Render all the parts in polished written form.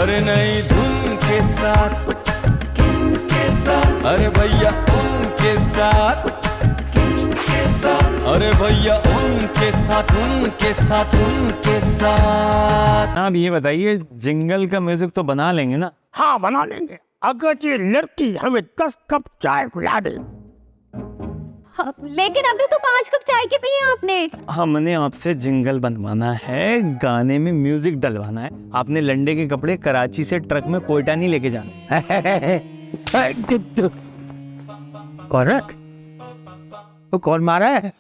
अरे नई धुन के साथ, किनके साथ, अरे भैया उनके साथ, किनके साथ, अरे भैया उनके साथ, उनके साथ, उनके साथ। आप ये बताइए, जिंगल का म्यूजिक तो बना लेंगे ना? हाँ बना लेंगे, अगर ये लड़की हमें 10 कप चाय पिला दे। लेकिन अभी तो 5 कप चाय के पिए आपने। हमने आपसे जिंगल बनवाना है, गाने में म्यूजिक डलवाना है। आपने लंडे के कपड़े कराची से ट्रक में कोयटा नहीं लेके जाना। कौरक, तो कौन मारा है?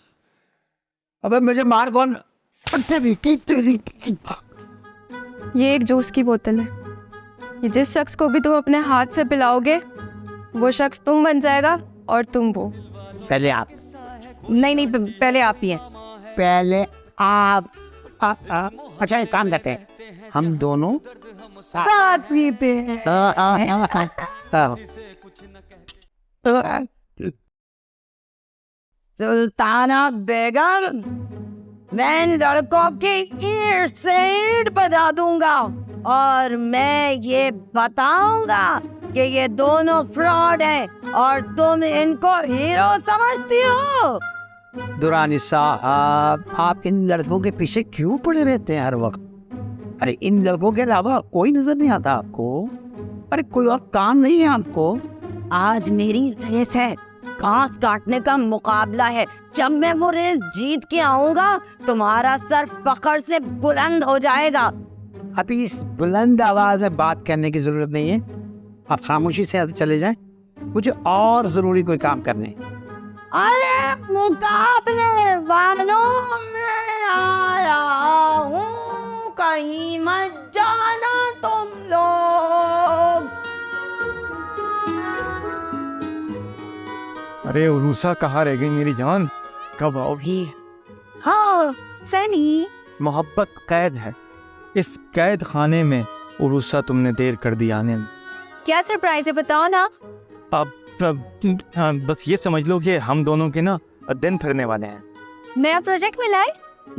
अबे मुझे मार कौन? ये एक जूस की बोतल है, ये जिस शख्स को भी तुम अपने हाथ से पिलाओगे वो शख्स तुम बन जाएगा और तुम वो। पहले आप। नहीं, पहले आप पिए। पहले आप। अच्छा एक काम करते हैं, हम दोनों साथ पीते हैं। सुल्ताना बेगम, मैं लड़कों की ईंट से ईंट बजा दूंगा और मैं ये बताऊंगा कि ये दोनों फ्रॉड हैं और तुम इनको हीरो समझती हो। दुरानी साहब, आप इन लड़कों के पीछे क्यों पड़े रहते हैं हर वक्त? अरे इन लड़कों के अलावा कोई नजर नहीं आता आपको? अरे कोई और काम नहीं है आपको? आज मेरी रेस है, घास काटने का मुकाबला है। जब मैं वो रेस जीत के आऊंगा तुम्हारा सर फखर से बुलंद हो जाएगा। अभी इस बुलंद आवाज में बात करने की जरूरत नहीं है, आप खामोशी से यहाँ से चले जाएं, मुझे और जरूरी कोई काम करने। अरे मुकाबले वालों में आया हूँ, कहीं मत जाना तुम लोग। अरे उरूसा कहाँ रह गई मेरी जान, कब आओगी? हाँ सनी, मोहब्बत कैद है, इस कैद खाने में उरूसा तुमने देर कर दी आने में। क्या सरप्राइज है बताओ ना। अब हाँ, बस ये समझ लो कि हम दोनों के ना दिन फिरने वाले हैं। नया प्रोजेक्ट मिला है?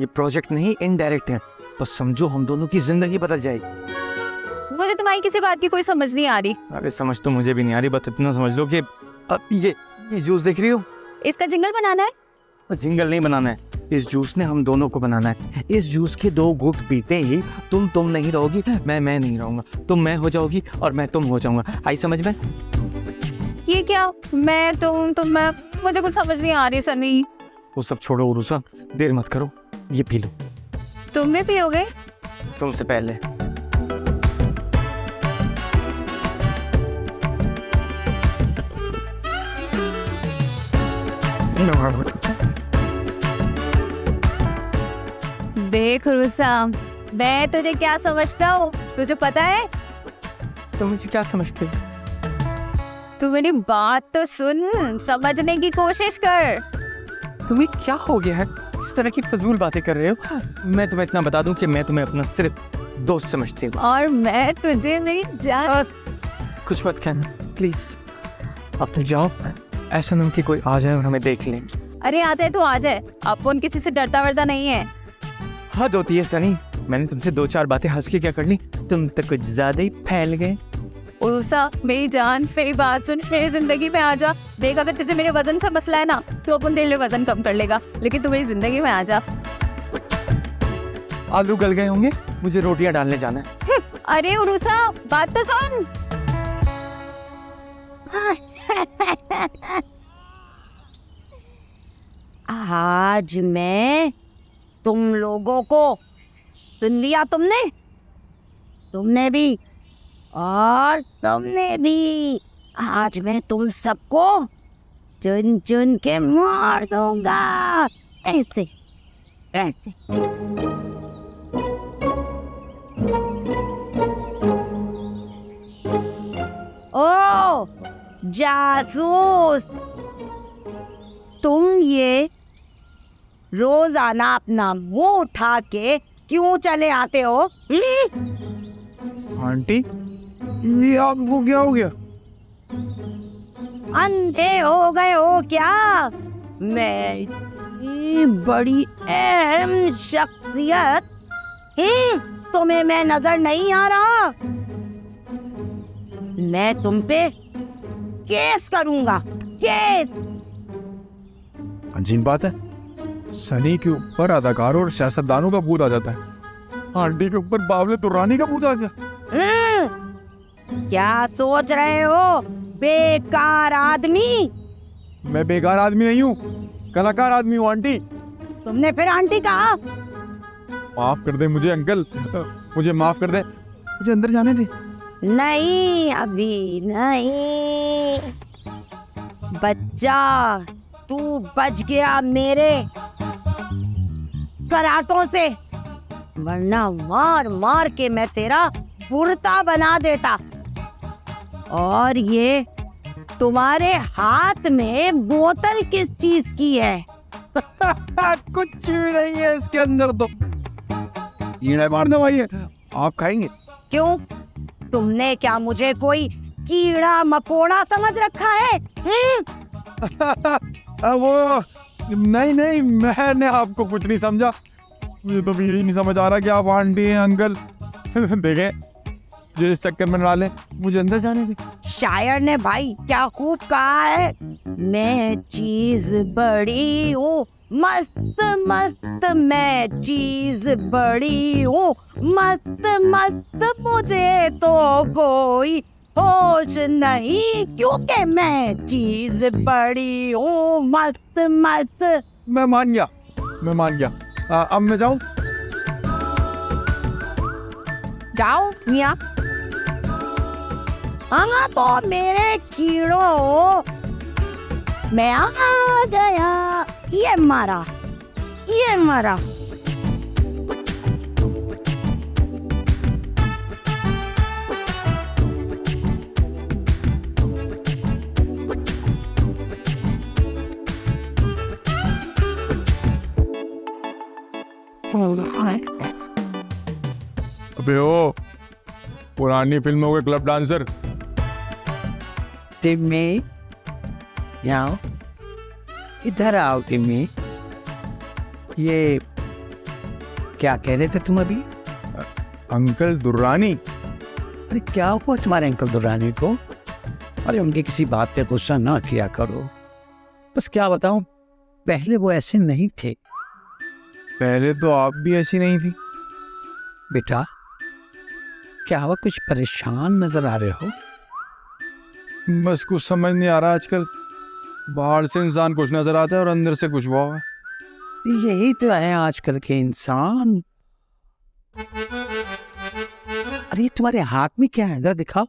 ये प्रोजेक्ट नहीं, इनडायरेक्ट है, बस समझो हम दोनों की जिंदगी बदल जाएगी। मुझे तुम्हारी किसी बात की कोई समझ नहीं आ रही। अरे समझ तो मुझे भी नहीं आ रही, बस इतना समझ लो कि अब ये जूस देख रही हो, इसका जिंगल बनाना है। जिंगल नहीं बनाना है, इस जूस ने हम दोनों को बनाना है। इस जूस के 2 घूंट पीते ही तुम नहीं रहोगी, मैं नहीं रहूंगा, तुम मैं हो जाओगी और मैं तुम हो जाऊंगा। आई समझ में? ये क्या मैं तुम मैं, मुझे कुछ समझ नहीं आ रही सनी। वो सब छोड़ो उरूसा, देर मत करो, ये पी लो। तुम भी पियोगे? तुमसे पहले। देख रुसा, मैं तुझे क्या समझता हूँ, तुझे पता है? तुम मुझे क्या समझते हो? तू मेरी बात तो सुन, समझने की कोशिश कर। तुम्हें क्या हो गया है, इस तरह की फजूल बातें कर रहे हो? मैं तुम्हें इतना बता दूं कि मैं तुम्हें अपना सिर्फ दोस्त समझती हूँ और मैं तुझे मेरी जान। कुछ मत कहना प्लीज, अब तो जाओ, ऐसा ना हो कि कोई आ जाए और हमें देख ले। अरे आता है तो आ जाए, अपन किसी से डरता वरता नहीं है। हद होती है सनी, मैंने तुमसे 2-4 बातें हंस के क्या कर ली, तुम तक कुछ ज्यादा ही फैल गए। उर्सा मेरी जान, मेरी बात सुन, मेरी जिंदगी में आ जा। देख अगर तुझे मेरे वजन से मसला है ना तो अपन तेरे लिए वजन कम कर लेगा, लेकिन तू मेरी जिंदगी में आ जा। आलू गल गए होंगे, मुझे रोटियां डालने जाना है। अरे उर्सा बात तो सुन। आज मैं तुम लोगों को, सुन लिया तुमने भी और तुमने भी, आज मैं तुम सबको चुन चुन के मार दूंगा, ऐसे ऐसे। ओ जासूस, तुम ये रोजाना अपना मुंह उठा के क्यों चले आते हो? आंटी ये आपको क्या हो गया? अंधे हो गए हो क्या? मैं इतनी बड़ी अहम शख्सियत, तुम्हें मैं नजर नहीं आ रहा? मैं तुम पे केस करूंगा, केस। अजीब बात है, सनी के ऊपर अदाकारों और सियासतदानों का भूत आ जाता है, आंटी के ऊपर बावले दुर्रानी का भूत आ गया। क्या सोच रहे हो बेकार आदमी? मैं बेकार आदमी नहीं हूँ, कलाकार आदमी हूँ आंटी। तुमने फिर आंटी कहा? माफ कर दे मुझे अंकल, मुझे माफ कर दे, मुझे अंदर जाने दे। नहीं, अभी नहीं। बच्चा, तू बच गया मेरे कराटों से, वरना मार मार के मैं तेरा पुरता बना देता। और ये तुम्हारे हाथ में बोतल किस चीज की है? कुछ भी नहीं है इसके अंदर, तो कीड़ा मार दवाई है, आप खाएंगे? क्यों? तुमने क्या मुझे कोई कीड़ा मकोड़ा समझ रखा है? वो नहीं नहीं, मैंने आपको कुछ नहीं समझा, मुझे तो भी नहीं समझ आ रहा कि आप आंटी हैं अंकल। देखें, जो इस चक्कर में ना ले, मुझे अंदर जाने दे। शायर ने भाई क्या खूब कहा है, मैं चीज बड़ी हूँ मस्त मस्त, मैं चीज बड़ी हूँ मस्त मस्त, मुझे तो कोई होश नहीं, क्योंकि मैं चीज बड़ी हूँ मस्त मस्त। मैं मान गया, मैं मान गया। अब मैं जाऊं? जाओ मियाँ। हाँ तो मेरे कीड़ों, मैं आ गया। ये मारा, ये मारा। अबे ओ पुरानी फिल्मों के क्लब डांसर, टिम्मी, आओ इधर आओ टिम्मी। ये क्या कह रहे थे तुम अभी? अंकल दुर्रानी। अरे क्या हुआ तुम्हारे अंकल दुर्रानी को? अरे उनकी किसी बात पे गुस्सा ना किया करो। बस क्या बताऊं, पहले वो ऐसे नहीं थे। पहले तो आप भी ऐसी नहीं थी। बेटा, क्या हुआ, कुछ परेशान नजर आ रहे हो? बस कुछ समझ नहीं आ रहा आजकल, बाहर से इंसान कुछ नजर आता है और अंदर से कुछ हुआ है। यही तो है आजकल के इंसान। अरे तुम्हारे हाथ में क्या है, जरा दिखाओ।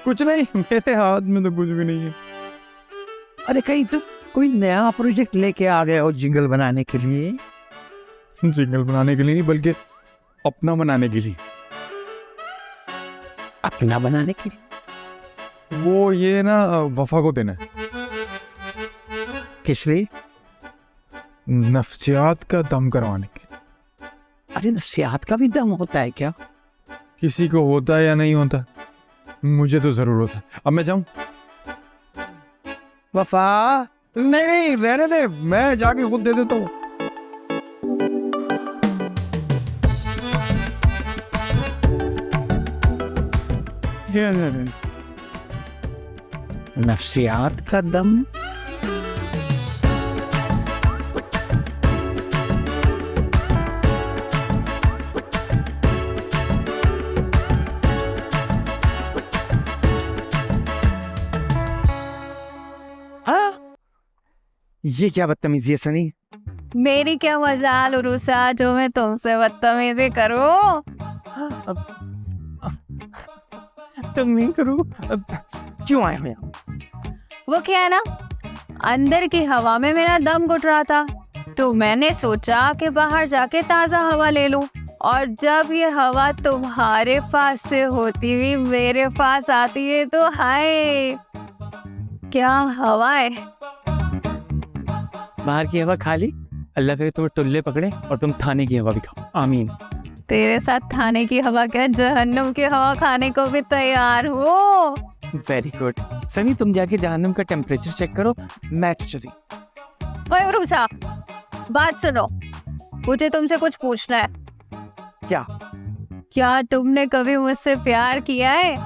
कुछ नहीं, मेरे हाथ में तो कुछ भी नहीं है। अरे कहीं तुम कोई नया प्रोजेक्ट लेके आ गए हो जिंगल बनाने के लिए? जिंगल बनाने के लिए नहीं, बल्कि अपना बनाने के लिए। अपना बनाने के लिए? वो ये ना वफा को देना है। किस लिए? नफ्सियात का दम करवाने के लिए। अरे नफ्सियात का भी दम होता है क्या? किसी को होता है या नहीं होता, मुझे तो जरूर होता है। अब मैं जाऊं? वफा, नहीं नहीं, रहने दे, मैं जाके खुद दे देता हूँ। नफ्सियात का दम? ये क्या बदतमीजी है सनी? मेरी क्या मजाल उरुसा जो मैं तुमसे बदतमीजी करूं। तुम नहीं करो। क्यों आए हो यहाँ? वो क्या है ना, अंदर की हवा में मेरा दम घुट रहा था, तो मैंने सोचा कि बाहर जाके ताज़ा हवा ले लूं। और जब ये हवा तुम्हारे पास से होती हुई मेरे पास आती है तो हाय क्या हवा है। बाहर की हवा खा ली, अल्लाह करे तुम्हें टुल्ले पकड़े और तुम थाने की हवा भी खाओ, आमीन। तेरे साथ थाने की हवा क्या, जहन्नुम की हवा खाने को भी तैयार हो। वेरी गुड सनी, तुम जाके जहन्नुम का टेम्परेचर चेक करो, मैं तो चली। ओए उरुसा, बात सुनो, मुझे तुमसे कुछ पूछना है। क्या? क्या तुमने कभी मुझसे प्यार किया है?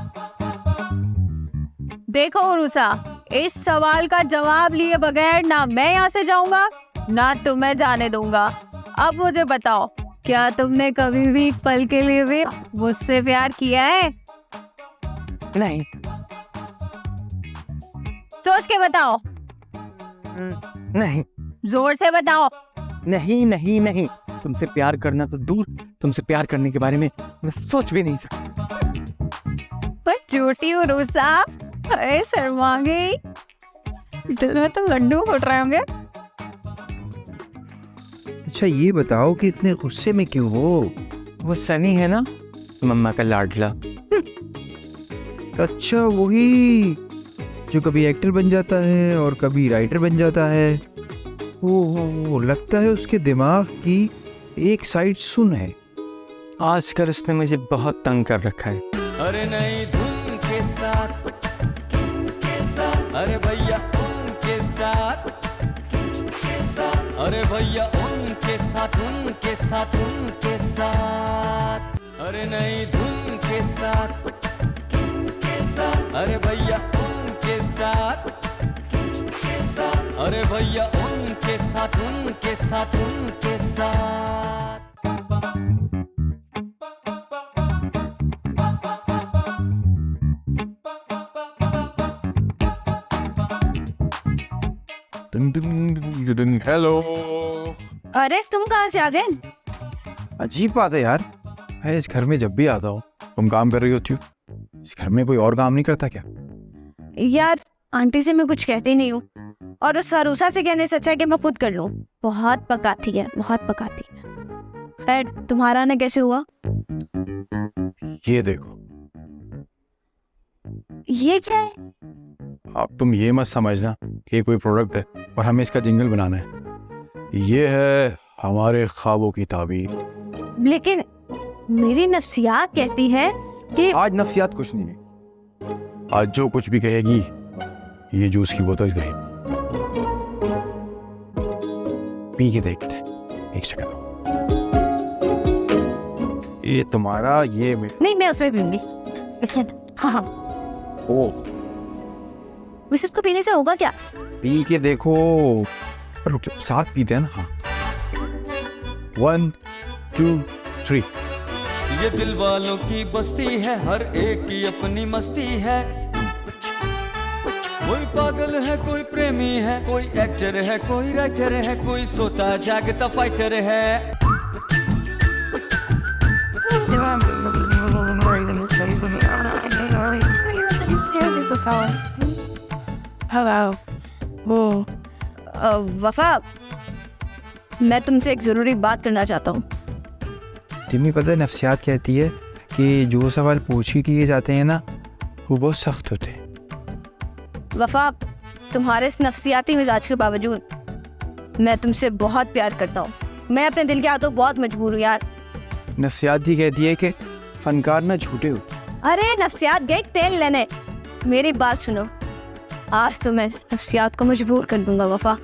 देखो उरुसा, इस सवाल का जवाब लिए बगैर ना मैं यहाँ से जाऊंगा ना तुम्हें जाने दूंगा। अब मुझे बताओ, क्या तुमने कभी भी एक पल के लिए भी मुझसे प्यार किया है? नहीं। सोच के बताओ, नहीं जोर से बताओ। नहीं नहीं नहीं, तुमसे प्यार करना तो दूर, तुमसे प्यार करने के बारे में मैं सोच भी नहीं सकता। पर झूठी उरुसा, अरे शर्मा गई, दिल में तो लड्डू फूट रहे होंगे। अच्छा ये बताओ कि इतने गुस्से में क्यों हो? वो सनी है ना, मम्मा का लाडला। अच्छा वही जो कभी एक्टर बन जाता है और कभी राइटर बन जाता है। ओहो, लगता है उसके दिमाग की एक साइड सुन है। आजकल उसने मुझे बहुत तंग कर रखा है। अरे नई धुन के साथ, अरे भैया उनके साथ, अरे भैया उनके साथ, उनके साथ, उनके साथ, अरे नई धुन के साथ, अरे भैया उनके साथ, अरे भैया उनके साथ, उनके साथ, उनके साथ। हेलो। अरे तुम कहाँ से आ गए? अजीब बात है यार, मैं इस घर में जब भी आता हूँ तुम काम कर रही होती हो। इस घर में कोई और काम नहीं करता क्या? यार आंटी से मैं कुछ कहती नहीं हूँ, और उस सरूसा से कहने से अच्छा है कि मैं खुद कर लूँ। बहुत पकाती है, बहुत पकाती है। खैर तुम्हारा आना कैसे हुआ? ये देखो, ये क्या है? अब तुम ये मत समझना कि ये कोई प्रोडक्ट है और हमें इसका जिंगल बनाना है। ये है हमारे ख्वाबों की ताबीर। लेकिन मेरी नफ्सियात कहती है कि आज नफ्सियात कुछ नहीं है, आज जो कुछ भी कहेगी ये जूस की बोतल कहेगी। पी के देखते हैं, एक सेकंड। ये तुम्हारा, ये नहीं, मैं उसमें पीऊंगी। हाँ हाँ, ओ वैसे इसको पीने से होगा क्या? पी के देखो। रुक जाओ, साथ पीते हैं ना। हाँ, 1 2 3। ये दिल वालों की बस्ती है, हर एक की अपनी मस्ती है। कोई पागल है, कोई प्रेमी है, कोई एक्टर है, कोई राइटर है, कोई सोता जागता फाइटर है। वफा, मैं तुमसे एक जरूरी बात करना चाहता हूँ। तुम्हें पता है नफ्सियात कहती है कि जो सवाल पूछ ही किए जाते हैं ना वो बहुत सख्त होते हैं। वफा, तुम्हारे इस नफ्सियाती मिजाज के बावजूद मैं तुमसे बहुत प्यार करता हूँ। मैं अपने दिल के हाथों बहुत मजबूर हूँ यार। नफ्सियात ही कहती है कि फनकार ना झूठे होते। अरे नफ्सियात गई तेल लेने, मेरी बात सुनो। आज तो मैं नफ्सियात को मजबूर कर दूंगा वफा,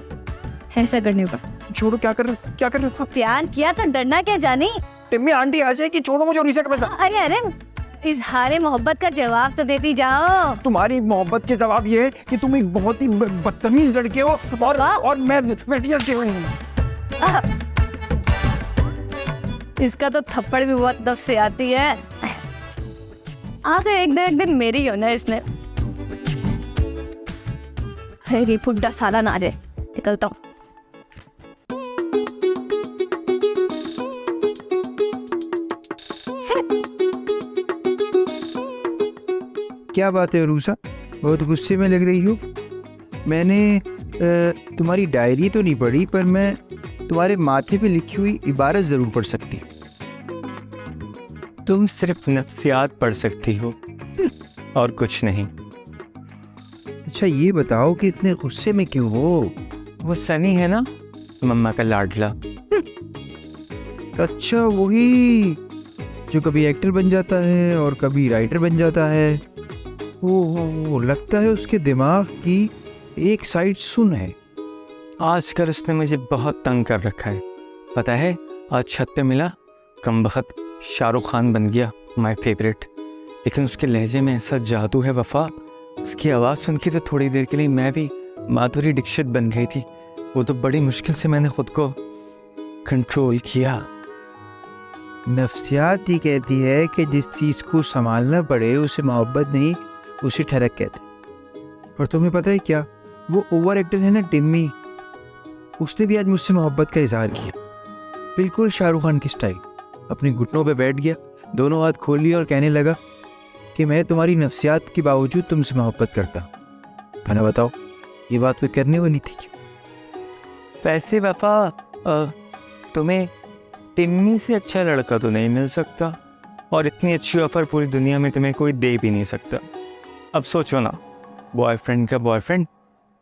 ऐसा करने पर। छोड़ो, क्या कर रहे हो? प्यार किया तो डरना क्या जानी। टिम्मी आंटी आ जाएगी, छोड़ो मुझे और इसे का पैसा। अरे अरे, इजहारे मोहब्बत का जवाब तो देती जाओ। तुम्हारी मोहब्बत के जवाब ये है कि तुम एक बहुत ही बदतमीज लड़के हो और मैं इसका तो थप्पड़ भी बहुत दफ से आती है। आखिर एक दिन मेरी होना इसने। ये फुड्डा साला ना आ जाए, निकलता हूँ। क्या बात है रूसा, बहुत गुस्से में लग रही हो? मैंने तुम्हारी डायरी तो नहीं पढ़ी, पर मैं तुम्हारे माथे पे लिखी हुई इबारत ज़रूर पढ़ सकती। तुम सिर्फ नफ्सियात पढ़ सकती हो और कुछ नहीं। अच्छा ये बताओ कि इतने गुस्से में क्यों हो? वो सनी है ना, मम्मा का लाडला। अच्छा वही जो कभी एक्टर बन जाता है और कभी राइटर बन जाता है। ओहो, लगता है उसके दिमाग की एक साइड सुन है। आजकल उसने मुझे बहुत तंग कर रखा है। पता है, आज छत पे मिला, कमबख्त शाहरुख खान बन गया, माय फेवरेट। लेकिन उसके लहजे में ऐसा जादू है वफा, उसकी आवाज़ सुन के तो थोड़ी देर के लिए मैं भी माधुरी दीक्षित बन गई थी। वो तो बड़ी मुश्किल से मैंने खुद को कंट्रोल किया। नफ्सियात ही कहती है कि जिस चीज़ को संभालना पड़े उसे मोहब्बत नहीं, उसे ठरक कहते। और तुम्हें पता है क्या, वो ओवर एक्टर है ना टिम्मी, उसने भी आज मुझसे मोहब्बत का इजहार किया, बिल्कुल शाहरुख खान की स्टाइल। अपने घुटनों पे बैठ गया, दोनों हाथ खोल लिए और कहने लगा कि मैं तुम्हारी नफ्सियात के बावजूद तुमसे मोहब्बत करता हूँ। खाना बताओ, ये बात कोई करने वाली थी क्या? वैसे वफा, तुम्हें टिम्मी से अच्छा लड़का तो नहीं मिल सकता, और इतनी अच्छी ऑफर पूरी दुनिया में तुम्हें कोई दे भी नहीं सकता। अब सोचो ना, बॉयफ्रेंड का बॉयफ्रेंड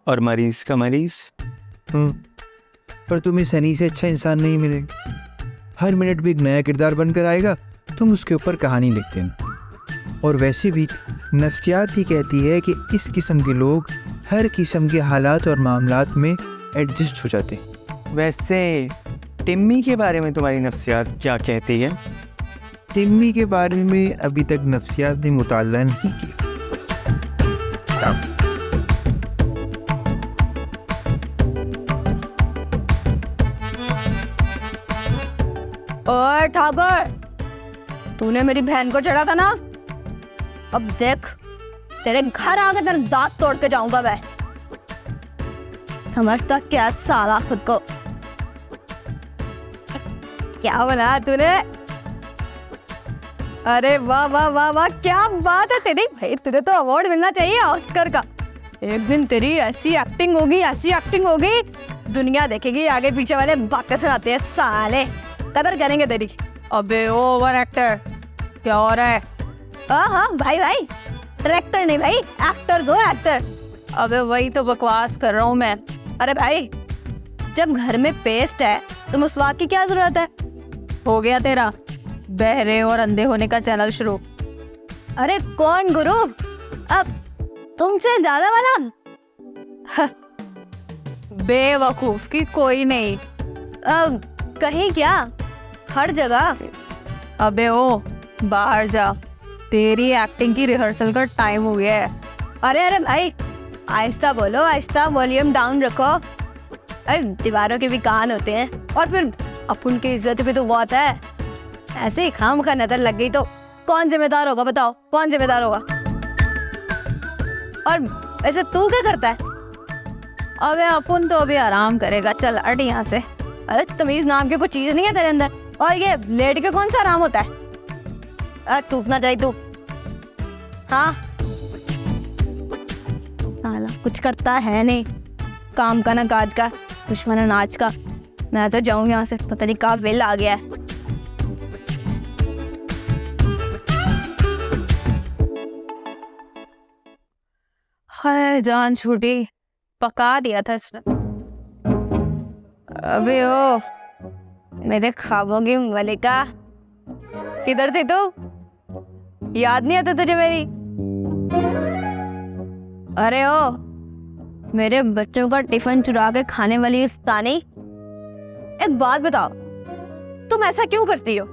और मरीज का मरीज। पर तुम्हें सनी से अच्छा इंसान नहीं मिलेगा। हर मिनट भी एक नया किरदार बनकर आएगा, तुम उसके ऊपर कहानी लिखते हैं। और वैसे भी नफ्सियात ही कहती है कि इस किस्म के लोग हर किस्म के हालात और मामलात में एडजस्ट हो जाते हैं। वैसे टिम्मी के बारे में तुम्हारी नफ्सियात क्या कहती है? टिम्मी के बारे में अभी तक नफ्सियात ने मुताला नहीं किया। ओए ठाकुर, तूने मेरी बहन को चढ़ा था ना, अब देख तेरे घर आके तेरे दांत तोड़ के जाऊंगा मैं। समझता क्या साला खुद को? क्या बनाया तूने? अरे वाह वाह वाह वाह, क्या बात है तेरी भाई, तुझे तो अवार्ड मिलना चाहिए ऑस्कर का। एक दिन तेरी ऐसी एक्टिंग होगी, ऐसी एक्टिंग होगी, दुनिया देखेगी। आगे पीछे वाले बातें सुनाते हैं साले, कदर करेंगे तेरी। अबे ओवर एक्टर, क्या हो रहा है? हाँ भाई भाई, डायरेक्टर नहीं भाई, एक्टर गो एक्टर। अबे वही तो बकवास कर रहा हूँ मैं। अरे भाई, जब घर में पेस्ट है तो मसवाक की क्या जरूरत है? हो गया तेरा बहरे और अंधे होने का चैनल शुरू। अरे कौन गुरु, अब तुमसे ज्यादा वाला? बेवकूफ की कोई नहीं, अब कहीं क्या, हर जगह। अबे ओ बाहर जा, तेरी एक्टिंग की रिहर्सल का टाइम हो गया है। अरे भाई आहिस्ता बोलो, आहिस्ता, वॉल्यूम डाउन रखो। अरे दीवारों के भी कान होते हैं, और फिर अपन की इज्जत भी तो बहुत है। ऐसे ही खामखा नजर लग गई तो कौन जिम्मेदार होगा? बताओ कौन जिम्मेदार होगा? और ऐसे तू क्या करता है? अबे अपन तो अभी आराम करेगा, चल हट यहाँ से। अरे तमीज नाम की कोई चीज नहीं है तेरे अंदर, और ये लेट के कौन सा आराम होता है? टूटना चाहिए तू। हाँ साला कुछ करता है नहीं, काम का ना काज का, दुश्मन है नाच का। मैं तो जाऊँ यहाँ से, पता नहीं कहाँ वेल आ गया है। हाय जान छूटी, पका दिया था इसने। अबे ओ मेरे ख्वाबों की मलिका, किधर थी तू? याद नहीं आता तुझे मेरी? अरे ओ मेरे बच्चों का टिफिन चुरा के खाने वाली इफ्तानी, एक बात बताओ, तुम ऐसा क्यों करती हो?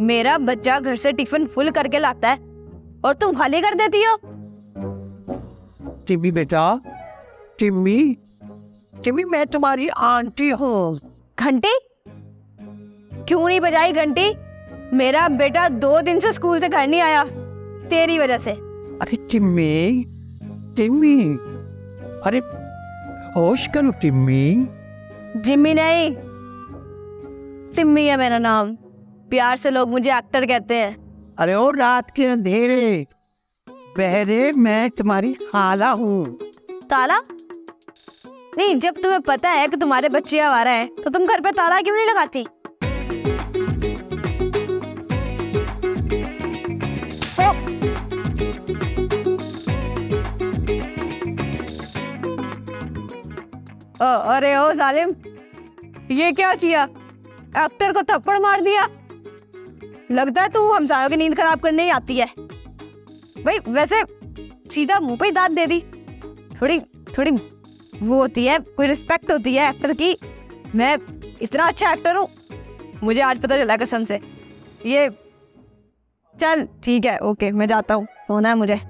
मेरा बच्चा घर से टिफिन फुल करके लाता है और तुम खाली कर देती हो। टिम्मी बेटा, टिम्मी, टिम्मी मैं तुम्हारी आंटी हूँ। घंटी क्यों नहीं बजाई? घंटी, मेरा बेटा 2 दिन से स्कूल से घर नहीं आया तेरी वजह से। अरे टिम्मी, टिम्मी, अरे होश करो टिम्मी। जिम्मी नहीं, टिम्मी है मेरा नाम। प्यार से लोग मुझे एक्टर कहते हैं। अरे ओ रात के अंधेरे बहरे, मैं तुम्हारी खाला हूँ। ताला नहीं, जब तुम्हें पता है कि तुम्हारे बच्चे आवारा हैं तो तुम घर पे ताला क्यों नहीं लगाती? अरे ओ जालिम, ये क्या किया? एक्टर को थप्पड़ मार दिया। लगता है तू हमसायों की नींद खराब करने ही आती है। भाई वैसे सीधा मुंह पे ही दांत दे दी। थोड़ी थोड़ी वो होती है, कोई रिस्पेक्ट होती है एक्टर की। मैं इतना अच्छा एक्टर हूँ, मुझे आज पता चला कसम से। ये चल ठीक है, ओके मैं जाता हूँ, सोना है मुझे।